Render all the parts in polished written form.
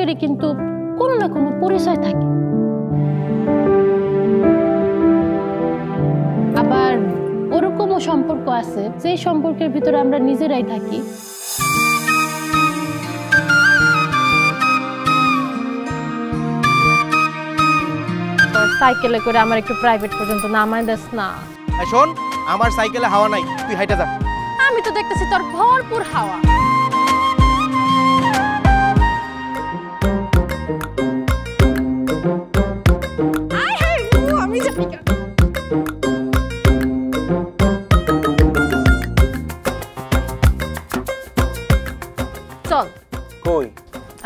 প্রত্যেকেরই কিন্তু কোনো না কোনো পরিচয় থাকে। আবার ওরকমও সম্পর্ক আছে যেই সম্পর্কের ভিতরে আমরা নিজেরাই থাকি। সাইকেলে করে আমার একটু প্রাইভেট পর্যন্ত নামায় দেস না। শোন, আমার সাইকেলে হাওয়া নাই, তুই হাইটা যা। আমি তো দেখতেছি তোর ভরপুর হাওয়া। আমি যাবি কেন? চল। কই?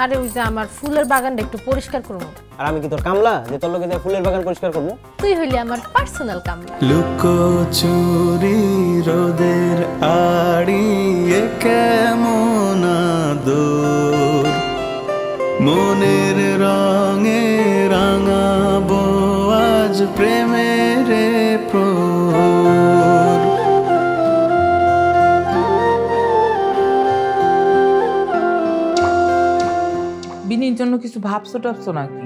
আরে ওই যে আমার ফুলের বাগানটা একটু পরিষ্কার করবো। আর আমি কি তোর কামলা যে তোর লগে ফুলের বাগান পরিষ্কার করবো? তুই হইলি আমার পার্সোনাল কামলা। লুকোচুরি রোদের আড়িয়ে কেমন আদর, মনের রঙে রাঙাবো আজ প্রেমের প্রহর। বিনির জন্য কিছু ভাবছো টাবছো নাকি?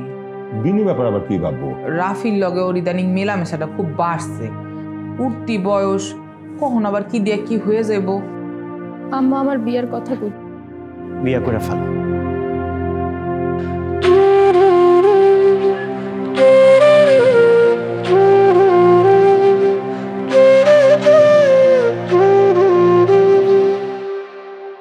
বিনি ব্যাপার আবার কি ভাববো? রাফির লগে ওর ইদানিং মেলামেশাটা খুব বাড়ছে। উঠতি বয়স, কখন আবার কি দিয়ে কি হয়ে যাব। আম্মা আমার বিয়ের কথা কই? বিয়া করে ফেল।